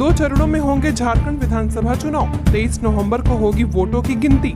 2 चरणों में होंगे झारखंड विधानसभा चुनाव। 23 नवंबर को होगी वोटों की गिनती।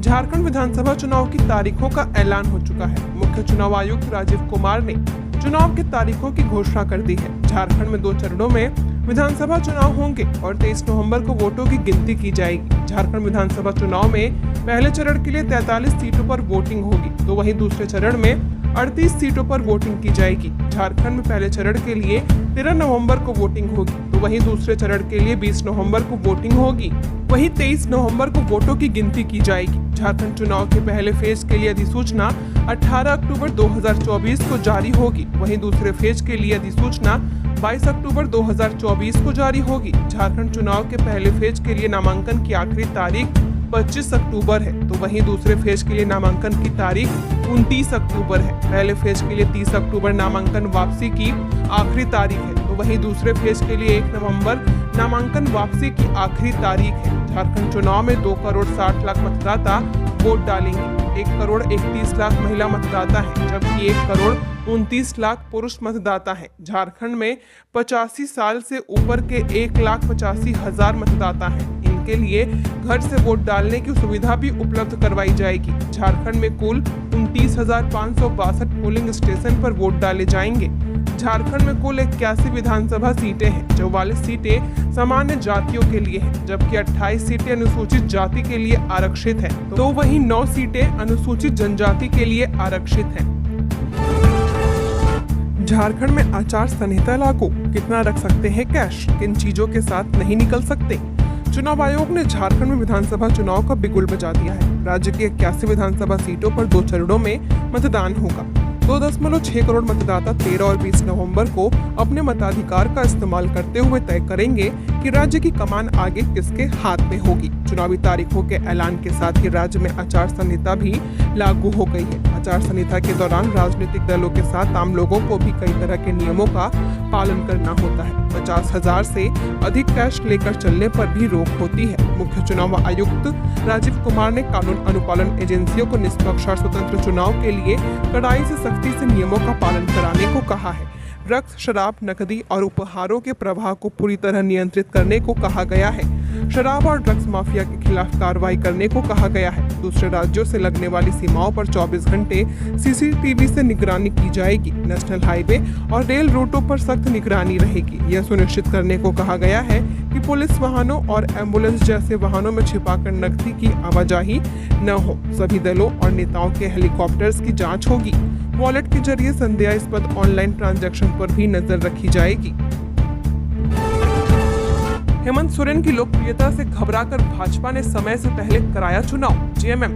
झारखंड विधानसभा चुनाव की तारीखों का ऐलान हो चुका है। मुख्य चुनाव आयुक्त राजीव कुमार ने चुनाव की तारीखों की घोषणा कर दी है। झारखंड में 2 चरणों में विधानसभा चुनाव होंगे और 23 नवंबर को वोटों की गिनती की जाएगी। झारखंड विधानसभा चुनाव में पहले चरण के लिए 43 सीटों पर वोटिंग होगी, तो वहीं दूसरे चरण में 38 सीटों पर वोटिंग की जाएगी। झारखंड में पहले चरण के लिए 13 नवंबर को वोटिंग होगी, तो वहीं दूसरे चरण के लिए 20 नवंबर को वोटिंग होगी। वहीं 23 नवंबर को वोटों की गिनती की जाएगी। झारखंड चुनाव के पहले फेज के लिए अधिसूचना 18 अक्टूबर 2024 को जारी होगी। वहीं दूसरे फेज के लिए अधिसूचना 22 अक्टूबर 2024 को जारी होगी। झारखंड चुनाव के पहले फेज के लिए नामांकन की आखिरी तारीख 25 अक्टूबर है, तो वहीं दूसरे फेज के लिए नामांकन की तारीख 29 अक्टूबर है। पहले फेज के लिए 30 अक्टूबर नामांकन वापसी की आखिरी तारीख है, तो वहीं दूसरे फेज के लिए 1 नवंबर नामांकन वापसी की आखिरी तारीख है। झारखंड चुनाव में 2 करोड़ 60 लाख मतदाता वोट डालेंगे। 1 करोड़ 31 लाख महिला मतदाता हैं, जबकि 1 करोड़ 29 लाख पुरुष मतदाता हैं। झारखंड में 85 साल से ऊपर के 1,85,000 मतदाता हैं। इनके लिए घर से वोट डालने की सुविधा भी उपलब्ध करवाई जाएगी। झारखंड में कुल 29,562 पोलिंग स्टेशन पर वोट डाले जाएंगे। झारखंड में कुल 81 विधानसभा सीटें हैं। 44 सीटें सामान्य जातियों के लिए हैं, जबकि 28 सीटें अनुसूचित जाति के लिए आरक्षित हैं, तो वहीं 9 सीटें अनुसूचित जनजाति के लिए आरक्षित हैं। झारखंड में आचार संहिता लागू, कितना रख सकते हैं कैश, किन चीजों के साथ नहीं निकल सकते। चुनाव आयोग ने झारखंड में विधानसभा चुनाव का बिगुल बजा दिया है। राज्य की 81 विधानसभा सीटों पर 2 चरणों में मतदान होगा। 2.6 करोड़ मतदाता 13 और 20 नवंबर को अपने मताधिकार का इस्तेमाल करते हुए तय करेंगे कि राज्य की कमान आगे किसके हाथ में होगी। चुनावी तारीखों के ऐलान के साथ ही राज्य में आचार संहिता भी लागू हो गई है। आचार संहिता के दौरान राजनीतिक दलों के साथ आम लोगों को भी कई तरह के नियमों का पालन करना होता है। 50,000 से अधिक कैश लेकर चलने पर भी रोक होती है। मुख्य चुनाव आयुक्त राजीव कुमार ने कानून अनुपालन एजेंसियों को निष्पक्ष और स्वतंत्र चुनाव के लिए कड़ाई से सख्ती से नियमों का पालन कराने को कहा है। ड्रग्स, शराब, नकदी और उपहारों के प्रवाह को पूरी तरह नियंत्रित करने को कहा गया है। शराब और ड्रग्स माफिया के खिलाफ कार्रवाई करने को कहा गया है। दूसरे राज्यों से लगने वाली सीमाओं पर 24 घंटे सीसीटीवी से निगरानी की जाएगी। नेशनल हाईवे और रेल रूटों पर सख्त निगरानी रहेगी। यह सुनिश्चित करने को कहा गया है कि पुलिस वाहनों और एम्बुलेंस जैसे वाहनों में छिपाकर नकदी की आवाजाही न हो। सभी दलों और नेताओं के हेलीकॉप्टर्स की जांच होगी। वॉलेट के जरिए संदेहास्पद ऑनलाइन ट्रांजैक्शन पर भी नजर रखी जाएगी। हेमंत सोरेन की लोकप्रियता से घबराकर भाजपा ने समय से पहले कराया चुनाव। जेएमएम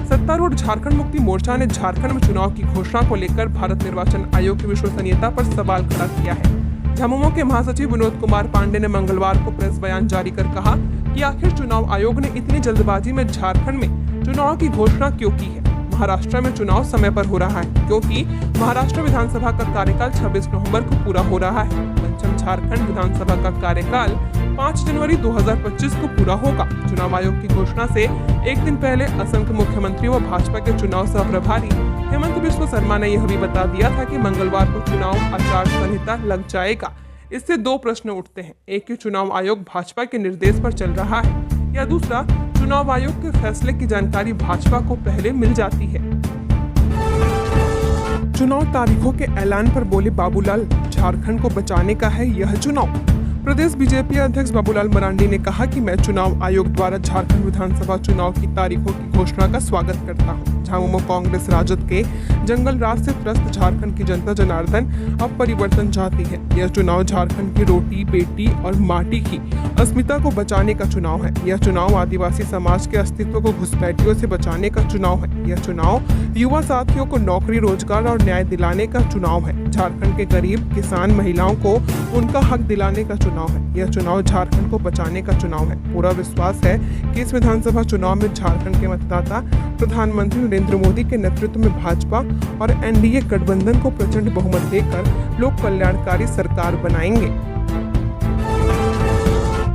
सत्तारूढ़ झारखंड मुक्ति मोर्चा ने झारखंड में चुनाव की घोषणा को लेकर भारत निर्वाचन आयोग की विश्वसनीयता पर सवाल खड़ा किया है। झामुमो के महासचिव विनोद कुमार पांडे ने मंगलवार को प्रेस बयान जारी कर कहा कि आखिर चुनाव आयोग ने इतनी जल्दबाजी में झारखंड में चुनाव की घोषणा क्यों की है। महाराष्ट्र में चुनाव समय पर हो रहा है, क्योंकि महाराष्ट्र विधानसभा का कार्यकाल 26 नवंबर को पूरा हो रहा है। पंचम झारखंड विधानसभा का कार्यकाल 5 जनवरी 2025 को पूरा होगा। चुनाव आयोग की घोषणा से एक दिन पहले असम के मुख्यमंत्री व भाजपा के चुनाव सह प्रभारी हेमंत बिस्वा शर्मा ने यह भी बता दिया था कि मंगलवार को चुनाव आचार संहिता लग जाएगा। इससे 2 प्रश्न उठते हैं। एक, कि चुनाव आयोग भाजपा के निर्देश पर चल रहा है, या दूसरा, चुनाव आयोग के फैसले की जानकारी भाजपा को पहले मिल जाती है। चुनाव तारीखों के ऐलान पर बोले बाबूलाल, झारखंड को बचाने का है यह चुनाव। प्रदेश बीजेपी अध्यक्ष बाबूलाल मरांडी ने कहा कि मैं चुनाव आयोग द्वारा झारखंड विधानसभा चुनाव की तारीखों की घोषणा का स्वागत करता हूं। झामुमो कांग्रेस राजद के जंगल राज से त्रस्त झारखंड की जनता जनार्दन अब परिवर्तन चाहती है। यह चुनाव झारखंड की रोटी, बेटी और माटी की अस्मिता को बचाने का चुनाव है। यह चुनाव आदिवासी समाज के अस्तित्व को घुसपैठियों से बचाने का चुनाव है। यह चुनाव युवा साथियों को नौकरी, रोजगार और न्याय दिलाने का चुनाव है। झारखंड के गरीब, किसान, महिलाओं को उनका हक दिलाने का चुनाव है। यह चुनाव झारखंड को बचाने का चुनाव है। पूरा विश्वास है कि इस विधानसभा चुनाव में झारखंड के मतदाता प्रधानमंत्री नरेंद्र मोदी के नेतृत्व में भाजपा और एनडीए गठबंधन को प्रचंड बहुमत देकर लोक कल्याणकारी सरकार बनाएंगे।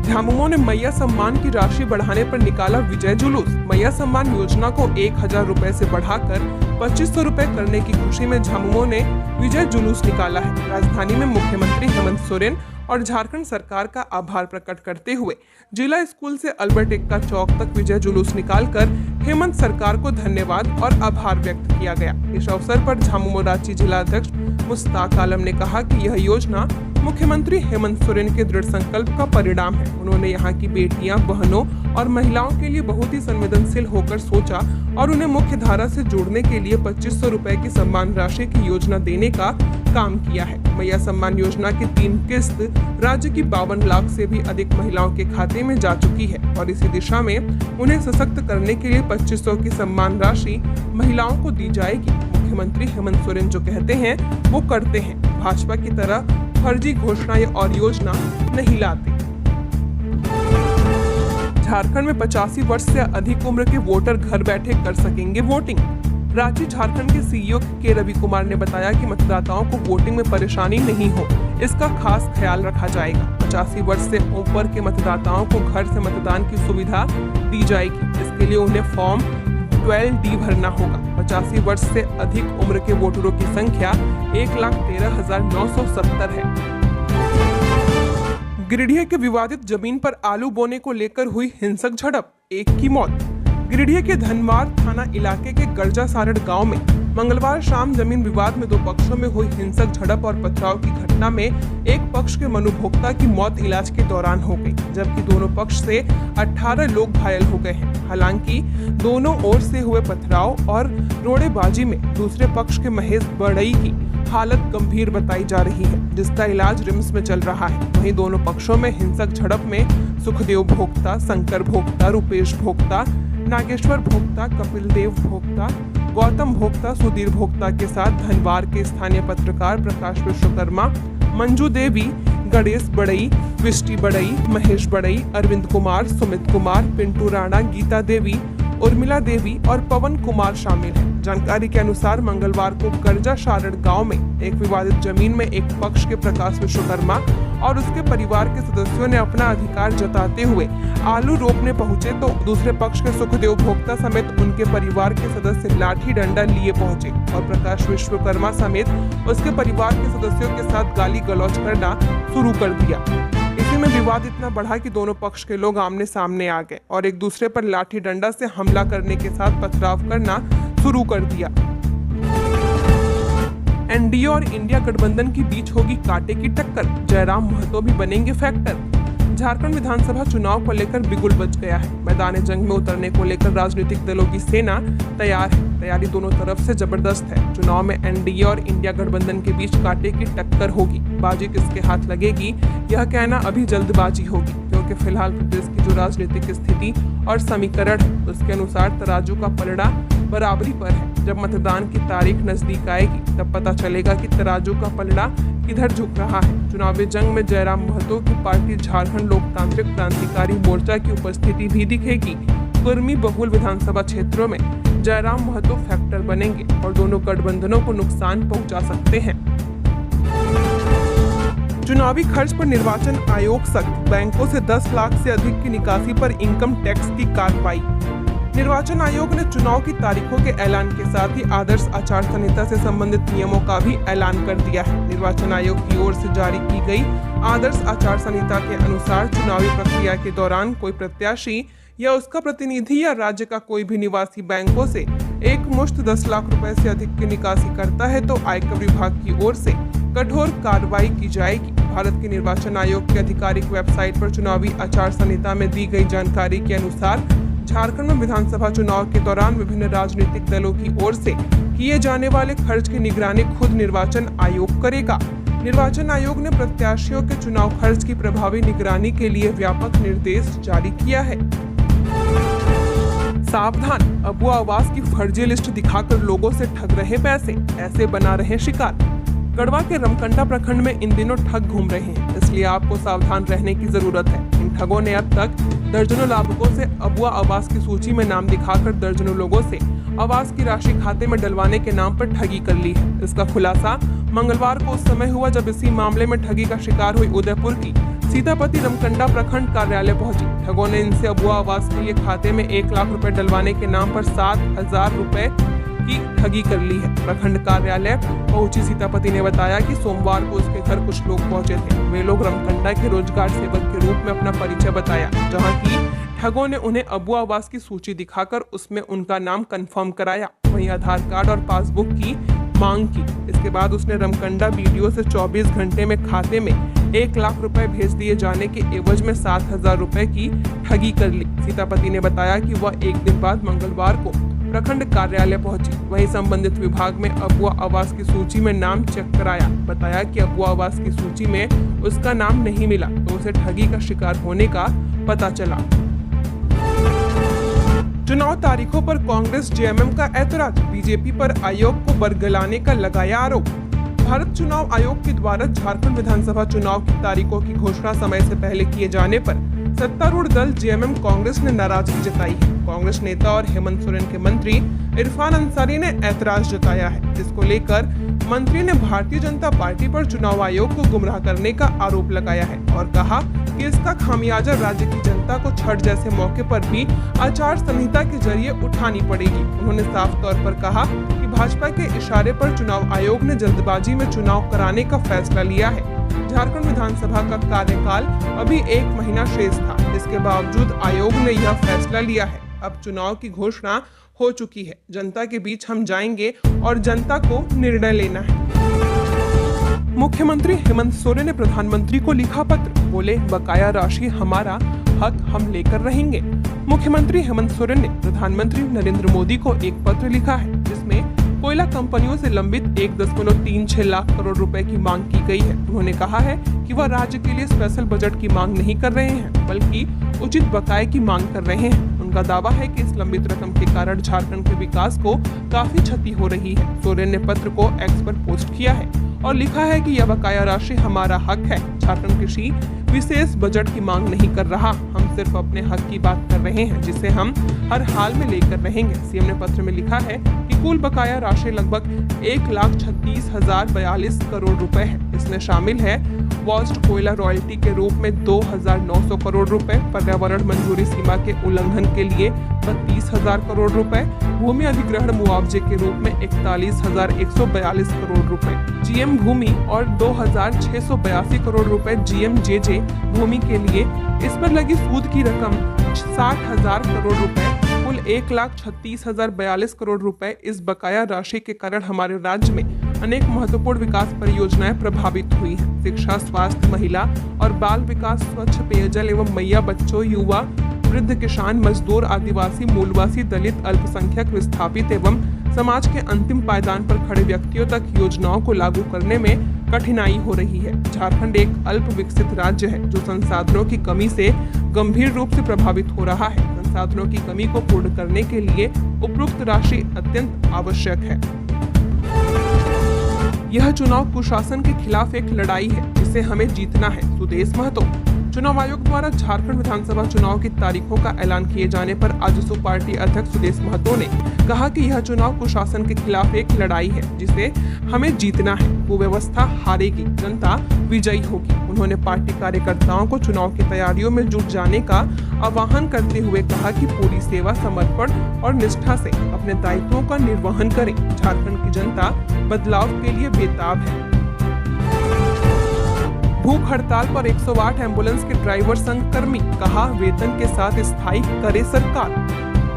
झामुमो ने मैया सम्मान की राशि बढ़ाने पर निकाला विजय जुलूस। मैया सम्मान योजना को 1000 रुपए से बढ़ाकर 2500 रुपए करने की खुशी में झामुमो ने विजय जुलूस निकाला है। राजधानी में मुख्यमंत्री हेमंत सोरेन और झारखंड सरकार का आभार प्रकट करते हुए जिला स्कूल से अल्बर्ट एक्का चौक तक विजय जुलूस निकालकर हेमंत सरकार को धन्यवाद और आभार व्यक्त किया गया। इस अवसर पर झामुमो रांची जिला अध्यक्ष मुश्ताक आलम ने कहा कि यह योजना मुख्यमंत्री हेमंत सोरेन के दृढ़ संकल्प का परिणाम है। उन्होंने यहाँ की बेटियां, बहनों और महिलाओं के लिए बहुत ही संवेदनशील होकर सोचा और उन्हें मुख्य धारा से जोड़ने के लिए 2500 रुपए की सम्मान राशि की योजना देने का काम किया है। मैया सम्मान योजना की 3 किस्त राज्य की 52 लाख से भी अधिक महिलाओं के खाते में जा चुकी है और इसी दिशा में उन्हें सशक्त करने के लिए 2500 की सम्मान राशि महिलाओं को दी जाएगी। मुख्यमंत्री हेमंत सोरेन जो कहते हैं वो करते हैं। भाजपा की तरह फर्जी घोषणाएं और योजना नहीं लाते। झारखंड में 85 वर्ष से अधिक उम्र के वोटर घर बैठे कर सकेंगे वोटिंग। रांची झारखंड के सीईओ के रवि कुमार ने बताया कि मतदाताओं को वोटिंग में परेशानी नहीं हो, इसका खास ख्याल रखा जाएगा। 85 वर्ष से ऊपर के मतदाताओं को घर से मतदान की सुविधा दी जाएगी। इसके लिए उन्हें फॉर्म 12D भरना होगा। 85 वर्ष से अधिक उम्र के वोटरों की संख्या 1,13,970 है। गिरिडीह के विवादित जमीन पर आलू बोने को लेकर हुई हिंसक झड़प, एक की मौत। गिरिडीह के धनवार थाना इलाके के गर्जा सारड़ गांव में मंगलवार शाम जमीन विवाद में 2 पक्षों में हुई हिंसक झड़प और पथराव की घटना में एक पक्ष के मनुभोक्ता की मौत इलाज के दौरान हो गई, जबकि दोनों पक्ष से 18 लोग घायल हो गए हैं। हालांकि दोनों ओर से हुए पथराव और रोड़ेबाजी में दूसरे पक्ष के महेश बड़ई की हालत गंभीर बताई जा रही है, जिसका इलाज रिम्स में चल रहा है। वहीं दोनों पक्षों में हिंसक झड़प में सुखदेव भोक्ता, शंकर भोक्ता, रूपेश भोक्ता, नागेश्वर भोक्ता, कपिल देव भोक्ता, गौतम भोक्ता, सुधीर भोक्ता के साथ धनवार के स्थानीय पत्रकार प्रकाश विश्वकर्मा, मंजू देवी, गणेश बड़ई, विष्टि बड़ई, महेश बड़ई, अरविंद कुमार, सुमित कुमार, पिंटू राणा, गीता देवी, उर्मिला देवी और पवन कुमार शामिल हैं। जानकारी के अनुसार मंगलवार को गर्जा सारड़ गांव में एक विवादित जमीन में एक पक्ष के प्रकाश विश्वकर्मा और उसके परिवार के सदस्यों ने अपना अधिकार जताते हुए आलू रोपने पहुंचे तो दूसरे पक्ष के सुखदेव भोक्ता समेत उनके परिवार के सदस्य लाठी डंडा लिए पहुंचे और प्रकाश विश्वकर्मा समेत उसके परिवार के सदस्यों के साथ गाली गलौज करना शुरू कर दिया। इसी में विवाद इतना बढ़ा कि दोनों पक्ष के लोग आमने सामने आ गए और एक दूसरे पर लाठी डंडा से हमला करने के साथ पथराव करना शुरू कर दिया। एनडीए और इंडिया गठबंधन के बीच होगी कांटे की टक्कर, जयराम महतो भी बनेंगे फैक्टर। झारखंड विधानसभा चुनाव को लेकर बिगुल बच गया है। मैदान जंग में उतरने को लेकर राजनीतिक दलों की सेना तैयार है। तैयारी दोनों तरफ से जबरदस्त है। चुनाव में एनडीए और इंडिया गठबंधन के बीच कांटे की टक्कर होगी। बाजी किसके हाथ लगेगी यह कहना अभी जल्दबाजी होगी, क्योंकि फिलहाल प्रदेश की जो राजनीतिक स्थिति और समीकरण है उसके अनुसार तराजू का पलड़ा बराबरी पर है। जब मतदान की तारीख नजदीक आएगी तब पता चलेगा कि तराजू का पलड़ा किधर झुक रहा है। चुनावी जंग में जयराम महतो की पार्टी झारखंड लोकतांत्रिक क्रांतिकारी मोर्चा की उपस्थिति भी दिखेगी। कुर्मी बहुल विधानसभा क्षेत्रों में जयराम महतो फैक्टर बनेंगे और दोनों गठबंधनों को नुकसान पहुंचा सकते हैं। चुनावी खर्च पर निर्वाचन आयोग सख्त, बैंकों से 10 लाख से अधिक की निकासी पर इनकम टैक्स की कार्रवाई। निर्वाचन आयोग ने चुनाव की तारीखों के ऐलान के साथ ही आदर्श आचार संहिता से संबंधित नियमों का भी ऐलान कर दिया है। निर्वाचन आयोग की ओर से जारी की गई आदर्श आचार संहिता के अनुसार चुनावी प्रक्रिया के दौरान कोई प्रत्याशी या उसका प्रतिनिधि या राज्य का कोई भी निवासी बैंकों से एक मुश्त 10 लाख रुपए से अधिक की निकासी करता है तो आयकर विभाग की ओर से कठोर कार्रवाई की जाएगी। भारत के निर्वाचन आयोग की आधिकारिक वेबसाइट पर चुनावी आचार संहिता में दी गई जानकारी के अनुसार झारखंड में विधानसभा चुनाव के दौरान विभिन्न राजनीतिक दलों की ओर से किए जाने वाले खर्च की निगरानी खुद निर्वाचन आयोग करेगा। निर्वाचन आयोग ने प्रत्याशियों के चुनाव खर्च की प्रभावी निगरानी के लिए व्यापक निर्देश जारी किया है। सावधान, अबुआ आवास की फर्जी लिस्ट दिखाकर लोगों से ठग रहे पैसे, ऐसे बना रहे शिकार। गढ़वा के रमकंडा प्रखंड में इन दिनों ठग घूम रहे हैं, इसलिए आपको सावधान रहने की जरूरत है। इन ठगों ने अब तक दर्जनों लाभुकों से अबुआ आवास की सूची में नाम दिखाकर दर्जनों लोगों से आवास की राशि खाते में डलवाने के नाम पर ठगी कर ली है। इसका खुलासा मंगलवार को उस समय हुआ जब इसी मामले में ठगी का शिकार हुई उदयपुर की सीतापति रमकंडा प्रखंड कार्यालय पहुंची। ठगों ने इनसे अबुआ आवास के लिए खाते में 1 लाख रुपए डलवाने के नाम पर 7,000 रुपए की ठगी कर ली है। प्रखंड कार्यालय पहुंची सीतापति ने बताया कि सोमवार को उसके घर कुछ लोग पहुंचे थे। वे लोग रमकंडा के रोजगार सेवक के रूप में अपना परिचय बताया, जहां की ठगों ने उन्हें अबुआ आवास की सूची दिखाकर उसमें उनका नाम कंफर्म कराया, वहीं आधार कार्ड और पासबुक की मांग की। इसके बाद उसने रमकंडा बीडीओ से 24 घंटे में खाते में 1 लाख रुपए भेज दिए जाने के एवज में 7,000 रुपए की ठगी कर ली। सीतापति ने बताया कि वह एक दिन बाद मंगलवार को प्रखंड कार्यालय पहुंची, वहीं संबंधित विभाग में अबुआ आवास की सूची में नाम चेक कराया। बताया कि अबुआ आवास की सूची में उसका नाम नहीं मिला तो उसे ठगी का शिकार होने का पता चला। चुनाव तारीखों पर कांग्रेस जेएमएम का ऐतराज, बीजेपी पर आयोग को बरगलाने का लगाया आरोप। भारत चुनाव आयोग के द्वारा झारखंड विधानसभा चुनाव की तारीखों की घोषणा समय से पहले किए जाने पर सत्तारूढ़ दल जेएमएम कांग्रेस ने नाराजगी जताई है। कांग्रेस नेता और हेमंत सोरेन के मंत्री इरफान अंसारी ने ऐतराज जताया है, जिसको लेकर मंत्री ने भारतीय जनता पार्टी पर चुनाव आयोग को गुमराह करने का आरोप लगाया है और कहा कि इसका खामियाजा राज्य की जनता को छठ जैसे मौके पर भी आचार संहिता के जरिए उठानी पड़ेगी। उन्होंने साफ तौर पर कहा कि भाजपा के इशारे पर चुनाव आयोग ने जल्दबाजी में चुनाव कराने का फैसला लिया है। झारखंड विधानसभा का कार्यकाल अभी 1 महीना शेष था, इसके बावजूद आयोग ने यह फैसला लिया है। अब चुनाव की घोषणा हो चुकी है, जनता के बीच हम जाएंगे और जनता को निर्णय लेना है। मुख्यमंत्री हेमंत सोरेन ने प्रधानमंत्री को लिखा पत्र, बोले बकाया राशि हमारा हक हम लेकर रहेंगे। मुख्यमंत्री हेमंत सोरेन ने प्रधानमंत्री नरेंद्र मोदी को एक पत्र लिखा है, जिसमें कोयला कंपनियों से लंबित 1.36 लाख करोड़ रुपए की मांग की गई है। उन्होंने कहा है कि वह राज्य के लिए स्पेशल बजट की मांग नहीं कर रहे हैं, बल्कि उचित बकाये की मांग कर रहे हैं। उनका दावा है कि इस लंबित रकम के कारण झारखंड के विकास को काफी क्षति हो रही है। सोरेन ने पत्र को एक्स पर पोस्ट किया है और लिखा है कि यह बकाया राशि हमारा हक है। झारखंड किसी विशेष बजट की मांग नहीं कर रहा, हम सिर्फ अपने हक की बात कर रहे हैं, जिसे हम हर हाल में लेकर रहेंगे। सीएम ने पत्र में लिखा है कि कुल बकाया राशि लगभग 1,36,042 करोड़ रुपए है। इसमें शामिल है वॉस्ट कोयला रॉयल्टी के रूप में 2,900 करोड़ रुपए, पर्यावरण मंजूरी सीमा के उल्लंघन के लिए 32,000 करोड़ रुपए, भूमि अधिग्रहण मुआवजे के रूप में 41,142 करोड़ रुपए, जीएम भूमि और 2,682 करोड़ रुपए जीएमजेजे भूमि के लिए। इस पर लगी सूद की रकम 60,000 करोड़ रुपए, कुल 1,36,042 करोड़ रुपए। इस बकाया राशि के कारण हमारे राज्य में अनेक महत्वपूर्ण विकास परियोजनाएं प्रभावित हुई हैं। शिक्षा, स्वास्थ्य, महिला और बाल विकास, स्वच्छ पेयजल एवं मैया बच्चों, युवा, वृद्ध, किसान, मजदूर, आदिवासी, मूलवासी, दलित, अल्पसंख्यक, विस्थापित एवं समाज के अंतिम पायदान पर खड़े व्यक्तियों तक योजनाओं को लागू करने में कठिनाई हो रही है। झारखंड एक अल्प विकसित राज्य है जो संसाधनों की कमी से गंभीर रूप से प्रभावित हो रहा है। संसाधनों की कमी को पूर्ण करने के लिए उपरोक्त राशि अत्यंत आवश्यक है। यह चुनाव कुशासन के खिलाफ एक लड़ाई है जिसे हमें जीतना है। सुदेश महतो। चुनाव आयोग द्वारा झारखंड विधानसभा चुनाव की तारीखों का ऐलान किए जाने पर आजसू पार्टी अध्यक्ष सुदेश महतो ने कहा कि यह चुनाव कुशासन के खिलाफ एक लड़ाई है जिसे हमें जीतना है। कुव्यवस्था हारेगी, जनता विजयी होगी। उन्होंने पार्टी कार्यकर्ताओं को चुनाव की तैयारियों में जुट जाने का आह्वान करते हुए कहा कि पूरी सेवा, समर्पण और निष्ठा से अपने दायित्वों का निर्वहन करें। झारखंड की जनता बदलाव के लिए बेताब है। भूख हड़ताल पर 108 एम्बुलेंस के ड्राइवर संघ कर्मी, कहा वेतन के साथ स्थायी करे सरकार।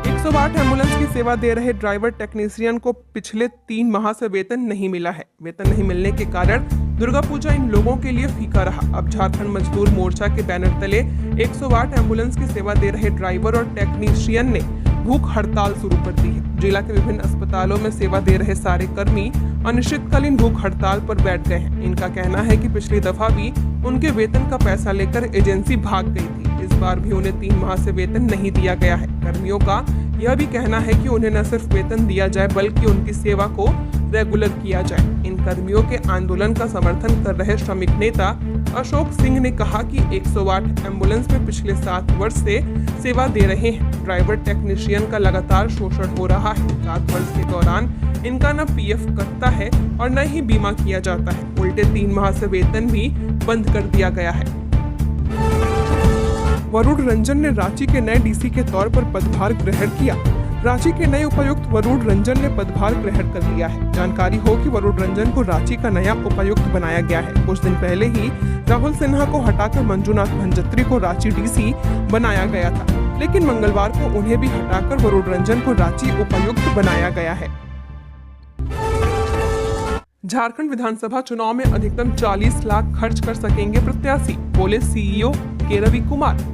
108 एम्बुलेंस की सेवा दे रहे ड्राइवर टेक्नीशियन को पिछले 3 माह से वेतन नहीं मिला है। वेतन नहीं मिलने के कारण दुर्गा पूजा इन लोगों के लिए फीका रहा। अब झारखंड मजदूर मोर्चा के बैनर तले 108 एम्बुलेंस की सेवा दे रहे ड्राइवर और टेक्नीशियन ने भूख हड़ताल शुरू कर दी है। जिला के विभिन्न अस्पतालों में सेवा दे रहे सारे कर्मी अनिश्चितकालीन भूख हड़ताल पर बैठ गए हैं। इनका कहना है कि पिछली दफा भी उनके वेतन का पैसा लेकर एजेंसी भाग गई थी। इस बार भी उन्हें 3 माह से वेतन नहीं दिया गया है। कर्मियों का यह भी कहना है कि उन्हें न सिर्फ वेतन दिया जाए बल्कि उनकी सेवा को रेगुलर किया जाए। इन कर्मियों के आंदोलन का समर्थन कर रहे श्रमिक नेता अशोक सिंह ने कहा कि 108 एम्बुलेंस में पिछले 7 वर्ष से सेवा दे रहे हैं। ड्राइवर टेक्नीशियन का लगातार शोषण हो रहा है। 7 वर्ष के दौरान इनका न पीएफ कटता है और न ही बीमा किया जाता है। उल्टे 3 माह से वेतन भी बंद कर दिया गया है। वरुण रंजन ने रांची के नए डीसी के तौर पर पदभार ग्रहण किया। रांची के नए उपायुक्त वरुण रंजन ने पदभार ग्रहण कर लिया है। जानकारी हो कि वरुण रंजन को रांची का नया उपायुक्त बनाया गया है। कुछ दिन पहले ही राहुल सिन्हा को हटाकर मंजूनाथ भंजत्री को रांची डीसी बनाया गया था, लेकिन मंगलवार को उन्हें भी हटाकर वरुण रंजन को रांची उपायुक्त बनाया गया है। झारखंड विधानसभा चुनाव में अधिकतम 40 लाख खर्च कर सकेंगे प्रत्याशी, बोले सीईओ के रवि कुमार।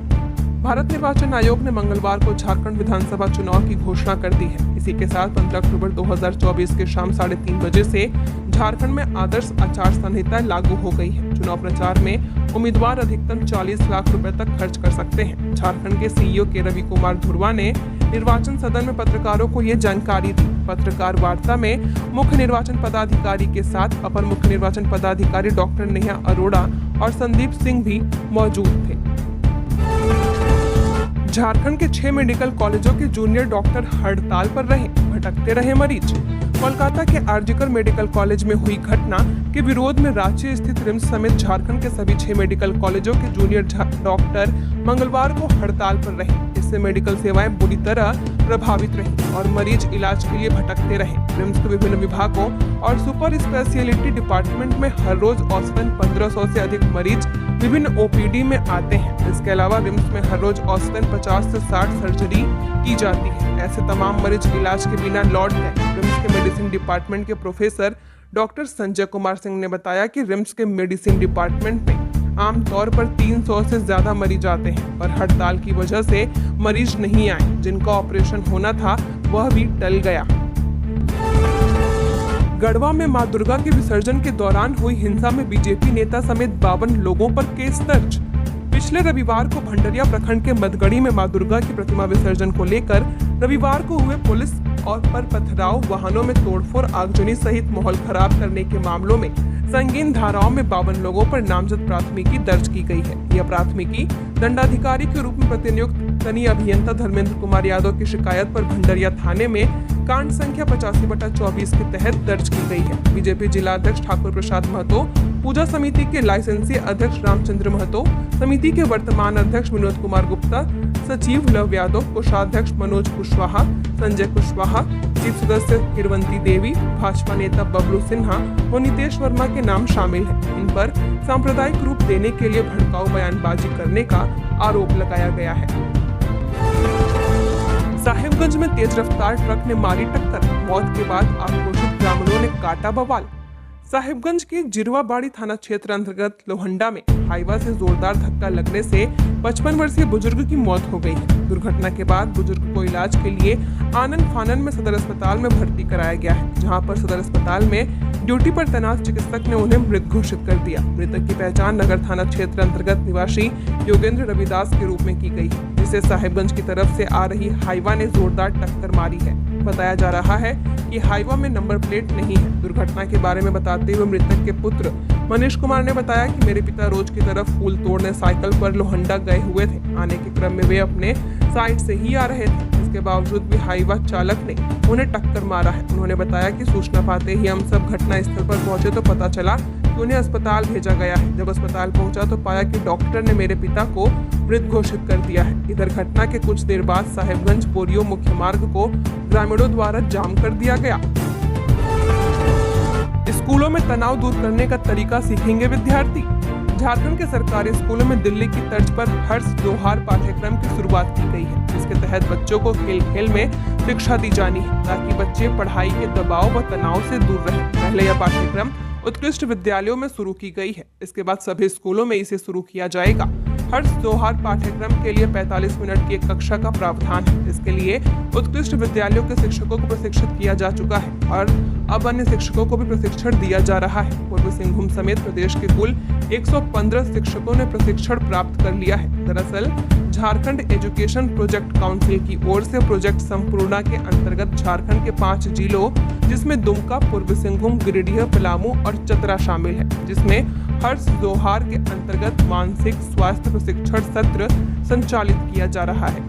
भारत निर्वाचन आयोग ने मंगलवार को झारखंड विधानसभा चुनाव की घोषणा कर दी है। इसी के साथ 15 अक्टूबर 2024 के शाम 3:30 बजे से झारखंड में आदर्श आचार संहिता लागू हो गई है। चुनाव प्रचार में उम्मीदवार अधिकतम 40 लाख रुपए तक खर्च कर सकते हैं। झारखंड के सीईओ के रवि कुमार धुर्वा ने निर्वाचन सदन में पत्रकारों को ये जानकारी दी। पत्रकार वार्ता में मुख्य निर्वाचन पदाधिकारी के साथ अपर मुख्य निर्वाचन पदाधिकारी डॉक्टर नेहा अरोड़ा और संदीप सिंह भी मौजूद थे। झारखंड के 6 मेडिकल कॉलेजों के जूनियर डॉक्टर हड़ताल पर रहे, भटकते रहे मरीज। कोलकाता के आरजीकर मेडिकल कॉलेज में हुई घटना के विरोध में रांची स्थित रिम्स समेत झारखंड के सभी 6 मेडिकल कॉलेजों के जूनियर डॉक्टर मंगलवार को हड़ताल पर रहे। इससे मेडिकल सेवाएं बुरी तरह प्रभावित रही और मरीज इलाज के लिए भटकते रहे। रिम्स के विभिन्न विभागों और सुपर स्पेशलिटी डिपार्टमेंट में हर रोज औसतन 1500 से अधिक मरीज विभिन्न ओपीडी में आते हैं। इसके अलावा रिम्स में हर रोज औसतन 50 से 60 सर्जरी की जाती है। ऐसे तमाम मरीज इलाज के बिना लौट गए। रिम्स के मेडिसिन डिपार्टमेंट के प्रोफेसर डॉक्टर संजय कुमार सिंह ने बताया कि रिम्स के मेडिसिन डिपार्टमेंट में आमतौर पर 300 से ज्यादा मरीज आते हैं, पर हड़ताल की वजह से मरीज नहीं आए। जिनका ऑपरेशन होना था वह भी टल गया। गढ़वा में मां दुर्गा के विसर्जन के दौरान हुई हिंसा में बीजेपी नेता समेत 52 लोगों पर केस दर्ज। पिछले रविवार को भंडरिया प्रखंड के मदगड़ी में मां दुर्गा की प्रतिमा विसर्जन को लेकर रविवार को हुए पुलिस और पर पथराव, वाहनों में तोड़फोड़, आगजनी सहित माहौल खराब करने के मामलों में संगीन धाराओं में 52 लोगों पर नामजद प्राथमिकी दर्ज की गई है। यह प्राथमिकी दंडाधिकारी के रूप में प्रतिनियुक्त कनीय अभियंता धर्मेंद्र कुमार यादव की शिकायत पर भंडरिया थाने में कांड संख्या 85/24 के तहत दर्ज की गई है। बीजेपी जिला अध्यक्ष ठाकुर प्रसाद महतो, पूजा समिति के लाइसेंसी अध्यक्ष रामचंद्र महतो, समिति के वर्तमान अध्यक्ष विनोद कुमार गुप्ता, सचिव लव यादव, कोषाध्यक्ष मनोज कुशवाहा, संजय कुशवाहा, चीफ सदस्य हिरवंती देवी, भाजपा नेता बबलू सिन्हा और नितेश वर्मा के नाम शामिल हैं। इन पर सांप्रदायिक रूप देने के लिए भड़काऊ बयानबाजी करने का आरोप लगाया गया है। साहिबगंज में तेज रफ्तार ट्रक ने मारी टक्कर, मौत के बाद आक्रोशित ग्रामीणों ने काटा बवाल। साहिबगंज के जिरवाबाड़ी थाना क्षेत्र अंतर्गत लोहंडा में हाईवा से जोरदार धक्का लगने से 55 वर्षीय बुजुर्ग की मौत हो गई है। दुर्घटना के बाद बुजुर्ग को इलाज के लिए आनन फानन में सदर अस्पताल में भर्ती कराया गया है, जहां पर सदर अस्पताल में ड्यूटी पर तैनात चिकित्सक ने उन्हें मृत घोषित कर दिया। मृतक की पहचान नगर थाना क्षेत्र अंतर्गत निवासी योगेंद्र रविदास के रूप में की गई है, जिसे साहिबगंज की तरफ से आ रही हाईवा ने जोरदार टक्कर मारी है। बताया जा रहा है कि हाईवा में नंबर प्लेट नहीं है। दुर्घटना के बारे में बताते हुए मृतक के पुत्र मनीष कुमार ने बताया कि मेरे पिता रोज की तरफ फूल तोड़ने साइकिल पर लोहंडा गए हुए थे। आने के क्रम में वे अपने साइड से ही आ रहे थे। इसके बावजूद भी हाईवा चालक ने उन्हें टक्कर मारा है। उन्होंने बताया कि सूचना पाते ही हम सब घटना स्थल पर पहुंचे तो पता चला कि उन्हें अस्पताल भेजा गया है। जब अस्पताल पहुंचा तो पाया कि डॉक्टर ने मेरे पिता को मृत घोषित कर दिया है। इधर घटना के कुछ देर बाद साहिबगंज बोरियो मुख्य मार्ग को ग्रामीणों द्वारा जाम कर दिया गया। स्कूलों में तनाव दूर करने का तरीका सीखेंगे विद्यार्थी। झारखंड के सरकारी स्कूलों में दिल्ली की तर्ज पर हर्ष त्योहार पाठ्यक्रम की शुरुआत की गई है, जिसके तहत बच्चों को खेल खेल में शिक्षा दी जानी है ताकि बच्चे पढ़ाई के दबाव व तनाव से दूर रहें। पहले यह पाठ्यक्रम उत्कृष्ट विद्यालयों में शुरू की गई है, इसके बाद सभी स्कूलों में इसे शुरू किया जाएगा। हर्ष त्योहार पाठ्यक्रम के लिए 45 मिनट की एक कक्षा का प्रावधान है। इसके लिए उत्कृष्ट विद्यालयों के शिक्षकों को प्रशिक्षित किया जा चुका है और अब अन्य शिक्षकों को भी प्रशिक्षण दिया जा रहा है। पूर्वी सिंहभूम समेत प्रदेश के कुल 115 शिक्षकों ने प्रशिक्षण प्राप्त कर लिया है। दरअसल झारखंड एजुकेशन प्रोजेक्ट काउंसिल की ओर से प्रोजेक्ट संपूर्णा के अंतर्गत झारखंड के 5 जिलों जिसमें दुमका, पूर्वी सिंहभूम, गिरिडीह, पलामू और चतरा शामिल है, जिसमें हर्ष जोहार के अंतर्गत मानसिक स्वास्थ्य प्रशिक्षण सत्र संचालित किया जा रहा है।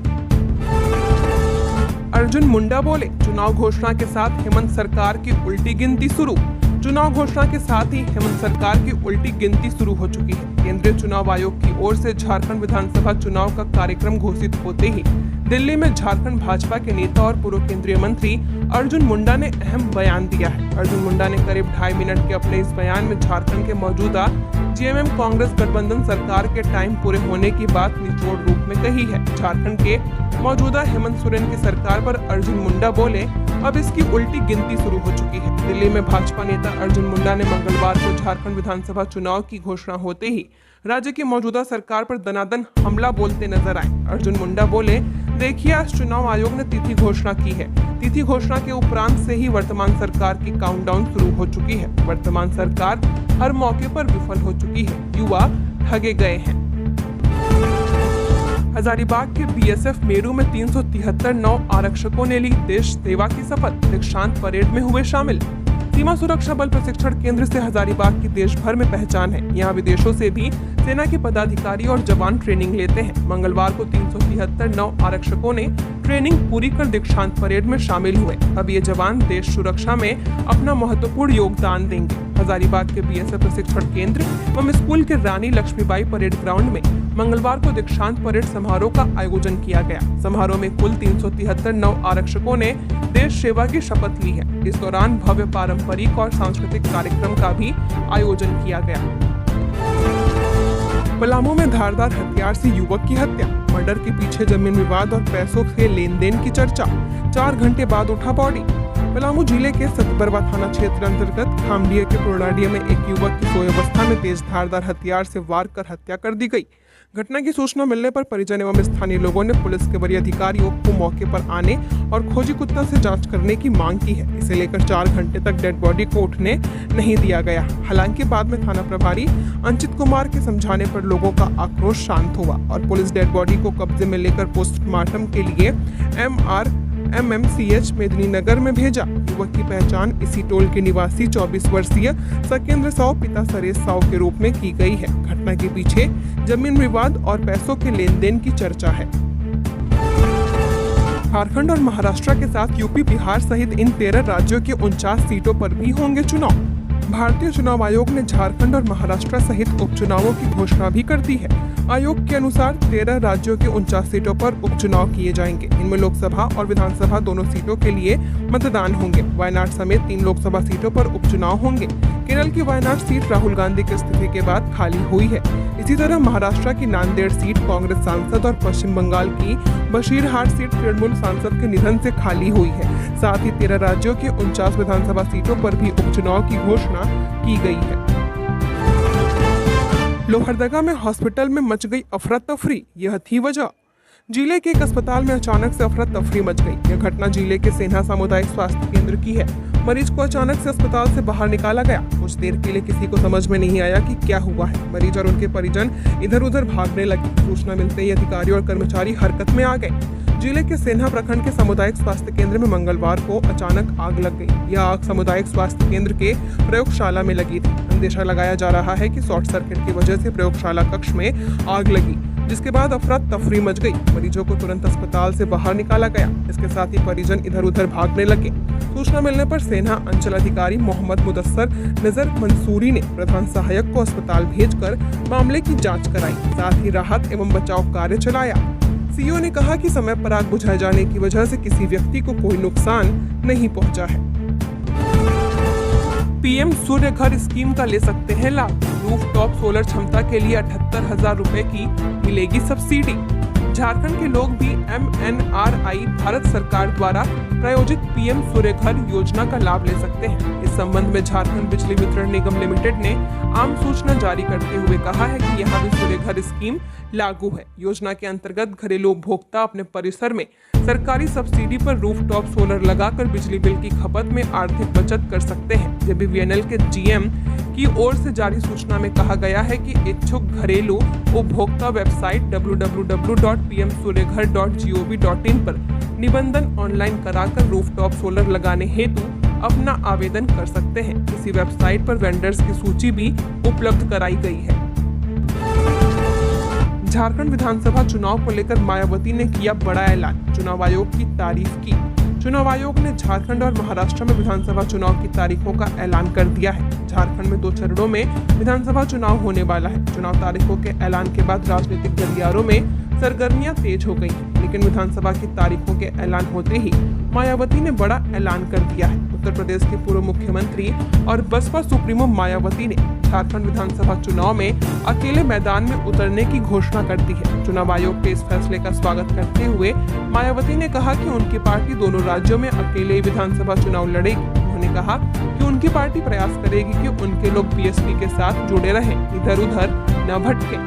अर्जुन मुंडा बोले, चुनाव घोषणा के साथ हेमंत सरकार की उल्टी गिनती शुरू। चुनाव घोषणा के साथ ही हेमंत सरकार की उल्टी गिनती शुरू हो चुकी है। केंद्रीय चुनाव आयोग की ओर से झारखंड विधानसभा चुनाव का कार्यक्रम घोषित होते ही दिल्ली में झारखंड भाजपा के नेता और पूर्व केंद्रीय मंत्री अर्जुन मुंडा ने अहम बयान दिया है। अर्जुन मुंडा ने करीब 2.5 मिनट के अपने इस बयान में झारखंड के मौजूदा जेएमएम कांग्रेस गठबंधन सरकार के टाइम पूरे होने की बात निचोड़ रूप में कही है। झारखंड के मौजूदा हेमंत सोरेन की सरकार पर अर्जुन मुंडा बोले, अब इसकी उल्टी गिनती शुरू हो चुकी है। दिल्ली में भाजपा नेता अर्जुन मुंडा ने मंगलवार को झारखंड विधानसभा चुनाव की घोषणा होते ही राज्य की मौजूदा सरकार पर दनादन हमला बोलते नजर आए। अर्जुन मुंडा बोले, देखिए आज चुनाव आयोग ने तिथि घोषणा की है। तिथि घोषणा के उपरांत से ही वर्तमान सरकार की काउंटडाउन शुरू हो चुकी है। वर्तमान सरकार हर मौके पर विफल हो चुकी है। युवा ठगे गए हैं। हजारीबाग के बीएसएफ मेरू में 373 नौ आरक्षकों ने ली देश सेवा की शपथ। दीक्षांत परेड में हुए शामिल। सीमा सुरक्षा बल प्रशिक्षण केंद्र से हजारीबाग की देश भर में पहचान है। यहाँ विदेशों से भी सेना के पदाधिकारी और जवान ट्रेनिंग लेते हैं। मंगलवार को 373 नौ आरक्षकों ने ट्रेनिंग पूरी कर दीक्षांत परेड में शामिल हुए। अब ये जवान देश सुरक्षा में अपना महत्वपूर्ण योगदान देंगे। हजारीबाग के बीएसएफ प्रशिक्षण केंद्र एवं स्कूल के रानी लक्ष्मीबाई परेड ग्राउंड में मंगलवार को दीक्षांत परेड समारोह का आयोजन किया गया। समारोह में कुल 373 नौ आरक्षकों ने देश सेवा की शपथ ली है। इस दौरान भव्य पारंपरिक और सांस्कृतिक कार्यक्रम का भी आयोजन किया गया। पलामू में धारदार हथियार से युवक की हत्या। मर्डर के पीछे जमीन विवाद और पैसों के लेन देन की चर्चा। 4 घंटे बाद उठा बॉडी। पलामू जिले के सतबरवा थाना क्षेत्र अंतर्गत खामडिया के पुरडाडिया में एक युवक की सोई अवस्था में तेज धारदार हथियार से वार कर हत्या कर दी गई। घटना की सूचना मिलने पर परिजन एवं स्थानीय लोगों ने पुलिस के वरीय अधिकारियों को मौके पर आने और खोजी कुत्ता से जांच करने की मांग की है। इसे लेकर 4 घंटे तक डेड बॉडी को उठने नहीं दिया गया। हालांकि बाद में थाना प्रभारी अंचित कुमार के समझाने पर लोगों का आक्रोश शांत हुआ और पुलिस डेड बॉडी को कब्जे में लेकर पोस्टमार्टम के लिए MMCH मेदिनीनगर में भेजा। युवक की पहचान इसी टोल के निवासी 24 वर्षीय सकेंद्र साव पिता सरेश साव के रूप में की गई है। घटना के पीछे जमीन विवाद और पैसों के लेन देन की चर्चा है। झारखंड और महाराष्ट्र के साथ यूपी, बिहार सहित इन 13 राज्यों के 49 सीटों पर भी होंगे चुनाव। भारतीय चुनाव आयोग ने झारखंड और महाराष्ट्र सहित उपचुनावों की घोषणा भी कर दी है। आयोग के अनुसार 13 राज्यों के 49 सीटों पर उपचुनाव किए जाएंगे। इनमें लोकसभा और विधानसभा दोनों सीटों के लिए मतदान होंगे। वायनाड समेत 3 लोकसभा सीटों पर उपचुनाव होंगे। केरल की वायनाड सीट राहुल गांधी के इस्तीफे के बाद खाली हुई है। इसी तरह महाराष्ट्र की नांदेड़ सीट कांग्रेस सांसद और पश्चिम बंगाल की बशीरहाट सीट तृणमूल सांसद के निधन से खाली हुई है। साथ ही 13 राज्यों की 49 विधानसभा सीटों पर भी उपचुनाव की घोषणा की गई है। लोहरदगा में हॉस्पिटल में मच गई अफरा तफरी, यह थी वजह। जिले के एक अस्पताल में अचानक से अफरा तफरी मच गई। यह घटना जिले के सेना सामुदायिक स्वास्थ्य केंद्र की है। मरीज को अचानक से अस्पताल से बाहर निकाला गया। कुछ देर के लिए किसी को समझ में नहीं आया कि क्या हुआ है। मरीज और उनके परिजन इधर उधर भागने लगे। सूचना मिलते ही अधिकारी और कर्मचारी हरकत में आ गए। जिले के सेन्हा प्रखंड के सामुदायिक स्वास्थ्य केंद्र में मंगलवार को अचानक आग लग गई। यह आग सामुदायिक स्वास्थ्य केंद्र के प्रयोगशाला में लगी थी। अंदेशा लगाया जा रहा है कि शॉर्ट सर्किट की वजह से प्रयोगशाला कक्ष में आग लगी, जिसके बाद अफरा तफरी मच गई। मरीजों को तुरंत अस्पताल से बाहर निकाला गया। इसके साथ ही परिजन इधर उधर भागने लगे। सूचना मिलने पर सेना अंचल अधिकारी मोहम्मद मुदस्सर नजर मंसूरी ने प्रधान सहायक को अस्पताल भेजकर मामले की जांच कराई। साथ ही राहत एवं बचाव कार्य चलाया। सीओ ने कहा कि समय पर आग बुझाए जाने की वजह से किसी व्यक्ति को कोई नुकसान नहीं पहुंचा है। पीएम सूर्य घर स्कीम का ले सकते हैं लाभ। रूफटॉप सोलर क्षमता के लिए 78,000 रुपए की मिलेगी सब्सिडी। झारखंड के लोग भी MNRI भारत सरकार द्वारा प्रायोजित PM सूर्यघर योजना का लाभ ले सकते हैं। इस संबंध में झारखंड बिजली वितरण निगम लिमिटेड ने आम सूचना जारी करते हुए कहा है कि यहाँ भी सूर्यघर स्कीम लागू है। योजना के अंतर्गत घरेलू उपभोक्ता अपने परिसर में सरकारी सब्सिडी पर रूफटॉप सोलर लगाकर बिजली बिल की खपत में आर्थिक बचत कर सकते हैं। JBVNL के GM की ओर से जारी सूचना में कहा गया है कि इच्छुक घरेलू उपभोक्ता वेबसाइट www.pmsuryaghar.gov.in पर निबंधन ऑनलाइन कराकर रूफटॉप सोलर लगाने हेतु अपना आवेदन कर सकते हैं। इसी वेबसाइट पर वेंडर्स की सूची भी उपलब्ध कराई गई है। झारखंड विधानसभा चुनाव को लेकर मायावती ने किया बड़ा ऐलान, चुनाव आयोग की तारीफ की। चुनाव आयोग ने झारखंड और महाराष्ट्र में विधानसभा चुनाव की तारीखों का ऐलान कर दिया है। झारखंड में 2 चरणों में विधानसभा चुनाव होने वाला है। चुनाव तारीखों के ऐलान के बाद राजनीतिक गलियारों में सरगर्मियां तेज हो गई, लेकिन विधानसभा की तारीखों के ऐलान होते ही मायावती ने बड़ा ऐलान कर दिया है। उत्तर प्रदेश के पूर्व मुख्यमंत्री और बसपा सुप्रीमो मायावती ने झारखंड विधानसभा चुनाव में अकेले मैदान में उतरने की घोषणा कर दी है। चुनाव आयोग के इस फैसले का स्वागत करते हुए मायावती ने कहा कि उनकी पार्टी दोनों राज्यों में अकेले विधानसभा चुनाव लड़ेगी। उन्होंने कहा कि उनकी पार्टी प्रयास करेगी कि उनके लोग BSP के साथ जुड़े रहें, इधर उधर न भटकें।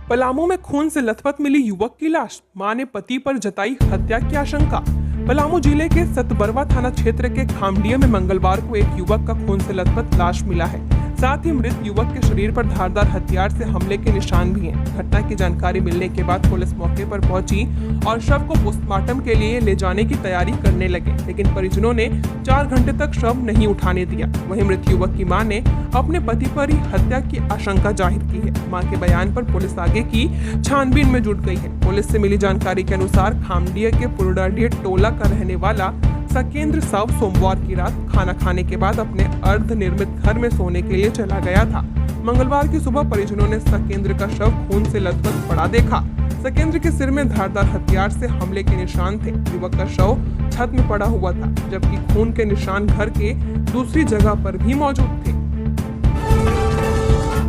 पलामू में खून से लथपथ मिली युवक की लाश, मां ने पति पर जताई हत्या की आशंका। पलामू जिले के सतबरवा थाना क्षेत्र के खामडिया में मंगलवार को एक युवक का खून से लथपथ लाश मिला है। साथ ही मृत युवक के शरीर पर धारदार हथियार से हमले के निशान भी हैं। घटना की जानकारी मिलने के बाद पुलिस मौके पर पहुंची और शव को पोस्टमार्टम के लिए ले जाने की तैयारी करने लगे, लेकिन परिजनों ने 4 घंटे तक शव नहीं उठाने दिया। वहीं मृत युवक की मां ने अपने पति पर ही हत्या की आशंका जाहिर की है। मां के बयान पर पुलिस आगे की छानबीन में जुट गई है। पुलिस से मिली जानकारी के अनुसार खामडिया के पुरडाडिया टोला का रहने वाला सकेंद्र शव सोमवार की रात खाना खाने के बाद अपने अर्ध निर्मित घर में सोने के लिए चला गया था। मंगलवार की सुबह परिजनों ने सकेंद्र का शव खून से लथपथ पड़ा देखा। सकेंद्र के सिर में धारदार हथियार से हमले के निशान थे। युवक का शव छत में पड़ा हुआ था, जबकि खून के निशान घर के दूसरी जगह पर भी मौजूद थे।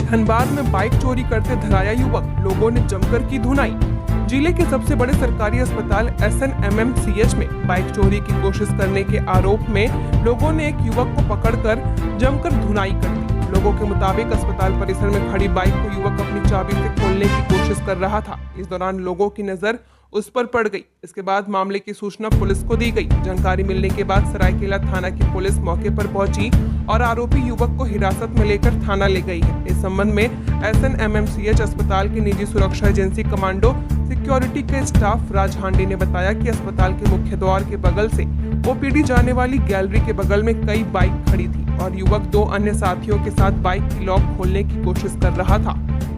धनबाद में बाइक चोरी करते धराया युवक, लोगों ने जमकर की धुनाई। जिले के सबसे बड़े सरकारी अस्पताल SNMMCH में बाइक चोरी की कोशिश करने के आरोप में लोगों ने एक युवक को पकड़कर जमकर धुनाई कर दी। लोगों के मुताबिक अस्पताल परिसर में खड़ी बाइक को युवक अपनी चाबी से खोलने की कोशिश कर रहा था। इस दौरान लोगों की नजर उस पर पड़ गई। इसके बाद मामले की सूचना पुलिस को दी गई। जानकारी मिलने के बाद सरायकेला थाना की पुलिस मौके पर पहुंची और आरोपी युवक को हिरासत में लेकर थाना ले गई है। इस संबंध में SNMMCH अस्पताल की निजी सुरक्षा एजेंसी कमांडो सिक्योरिटी के स्टाफ राज हांडी ने बताया कि अस्पताल के मुख्य द्वार के बगल से OPD जाने वाली गैलरी के बगल में कई बाइक खड़ी थी और युवक 2 अन्य साथियों के साथ बाइक की लॉक खोलने की कोशिश कर रहा था।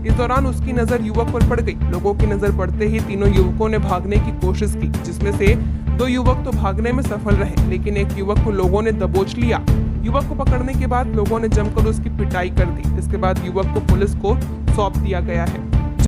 इस दौरान उसकी नजर युवक पर पड़ गई। लोगों की नजर पड़ते ही तीनों युवकों ने भागने की कोशिश की, जिसमें से 2 युवक तो भागने में सफल रहे, लेकिन एक युवक को लोगों ने दबोच लिया। युवक को पकड़ने के बाद लोगों ने जमकर उसकी पिटाई कर दी। इसके बाद युवक को पुलिस को सौंप दिया गया है।